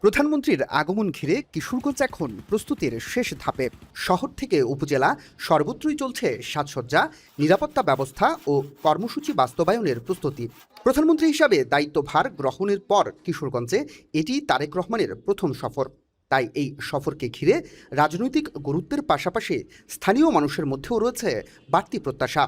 প্রধানমন্ত্রীর আগমন ঘিরে কিশোরগঞ্জ এখন প্রস্তুতির শেষ ধাপে। শহর থেকে উপজেলা সর্বত্রই চলছে সাজসজ্জা, নিরাপত্তা ব্যবস্থা ও কর্মসূচি বাস্তবায়নের প্রস্তুতি। প্রধানমন্ত্রী হিসাবে দায়িত্বভার গ্রহণের পর কিশোরগঞ্জে এটি তারেক রহমানের প্রথম সফর। তাই এই সফরকে ঘিরে রাজনৈতিক গুরুত্বের পাশাপাশি স্থানীয় মানুষের মধ্যেও রয়েছে বাড়তি প্রত্যাশা।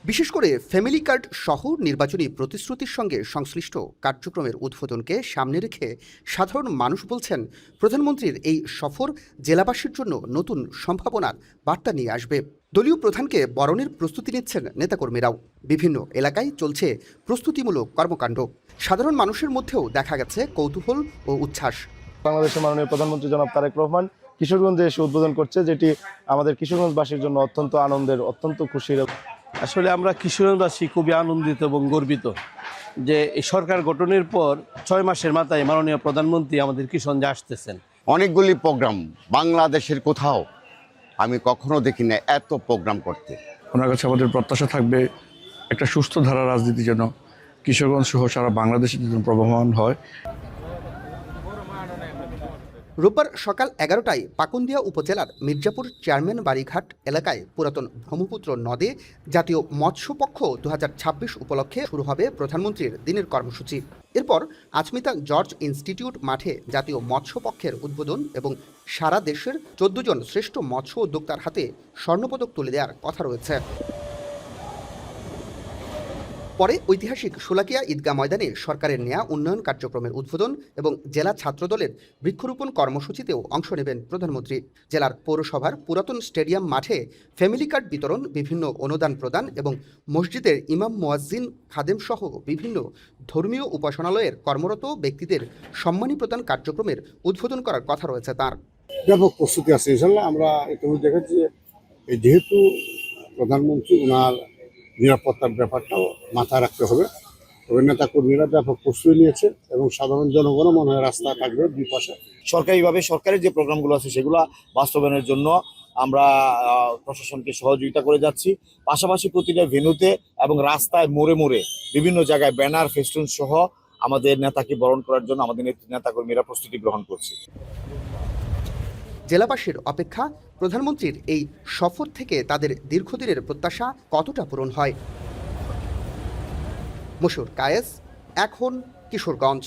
বিশেষ করে ফ্যামিলি কার্ড সহ নির্বাচনী প্রতিশ্রুতির সঙ্গে সংশ্লিষ্ট কার্যক্রমের উদ্বোধনকে সামনে রেখে সাধারণ মানুষ বলছেন, প্রধানমন্ত্রীর এই সফর জেলাবাসীর জন্য নতুন সম্ভাবনার বার্তা নিয়ে আসবে। দলীয় প্রধানকে বরণের প্রস্তুতি নিচ্ছেন নেতাকর্মীরাও। বিভিন্ন এলাকায় চলছে প্রস্তুতিমূলক কর্মকাণ্ড। সাধারণ মানুষের মধ্যেও দেখা গেছে কৌতূহল ও উচ্ছ্বাস। বাংলাদেশের মাননীয় প্রধানমন্ত্রী জনাব তারেক রহমান কিশোরগঞ্জে এসে উদ্বোধন করছে, যেটি আমাদের কিশোরগঞ্জবাসীর জন্য অত্যন্ত আনন্দের, অত্যন্ত খুশির। আসলে আমরা কিশোরগঞ্জবাসী খুবই আনন্দিত এবং গর্বিত যে এই সরকার গঠনের পর 6 মাসের মাথায় মাননীয় প্রধানমন্ত্রী আমাদের কিশোরগঞ্জে আসতেছেন। অনেকগুলি প্রোগ্রাম বাংলাদেশের কোথাও আমি কখনো দেখি না এত প্রোগ্রাম করতে। ওনার কাছে আমাদের প্রত্যাশা থাকবে একটা সুস্থ ধারা রাজনীতি যেন কিশোরগঞ্জ সহ সারা বাংলাদেশের জন্য প্রবহমান হয়। রোববার সকাল 11টায় পাকুন্দিয়া উপজেলার মির্জাপুর চেয়ারম্যান বাড়িঘাট এলাকায় পুরাতন ব্রহ্মপুত্র নদে জাতীয় মৎস্য পক্ষ 2026 উপলক্ষে শুরু হবে প্রধানমন্ত্রীর দিনের কর্মসূচি। এরপর আচমিতা জর্জ ইনস্টিটিউট মাঠে জাতীয় মৎস্য পক্ষের উদ্বোধন এবং সারা দেশের 14 জন শ্রেষ্ঠ মৎস্য উদ্যোক্তার হাতে স্বর্ণপদক তুলে দেওয়ার কথা রয়েছে। পরে ঐতিহাসিক শোলাকিয়া ঈদগাহ ময়দানে সরকারের নেয়া উন্নয়ন কার্যক্রমের উদ্বোধন এবং জেলা ছাত্রদলের বৃক্ষরোপণ কর্মসূচিতেও অংশ নেবেন প্রধানমন্ত্রী। জেলার পৌরসভার পুরাতন স্টেডিয়াম মাঠে ফ্যামিলি কার্ড বিতরণ, বিভিন্ন অনুদান প্রদান এবং মসজিদের ইমাম মুয়াজ্জিন খাদেম সহ বিভিন্ন ধর্মীয় উপাসনালয়ের কর্মরত ব্যক্তিদের সম্মানী প্রদান কার্যক্রমের উদ্বোধন করার কথা রয়েছে তার। ব্যাপক প্রস্তুতি আছে ইনশাল্লাহ। আমরা ইতিমধ্যে দেখেছি যেহেতু প্রধানমন্ত্রী ওনার নিরাপত্তার ব্যাপারটাও মাথায় রাখতে হবে, তবে নেতাকর্মীরা ব্যাপক প্রস্তুতি নিয়েছে এবং সাধারণ জনগণও মনে হয় রাস্তা থাকবে দুই পাশে। সরকারিভাবে সরকারের যে প্রোগ্রামগুলো আছে সেগুলো বাস্তবায়নের জন্য আমরা প্রশাসনকে সহযোগিতা করে যাচ্ছি। পাশাপাশি প্রতিটা ভেন্যুতে এবং রাস্তায় মোড়ে মোড়ে বিভিন্ন জায়গায় ব্যানার, ফেস্টুন সহ আমাদের নেতাকে বরণ করার জন্য আমাদের নেতাকর্মীরা প্রস্তুতি গ্রহণ করছে। জেলাবাসীর অপেক্ষা প্রধানমন্ত্রীর এই সফর থেকে তাদের দীর্ঘদিনের প্রত্যাশা কতটা পূরণ হয়। মশুর কায়েস, এখন কিশোরগঞ্জ।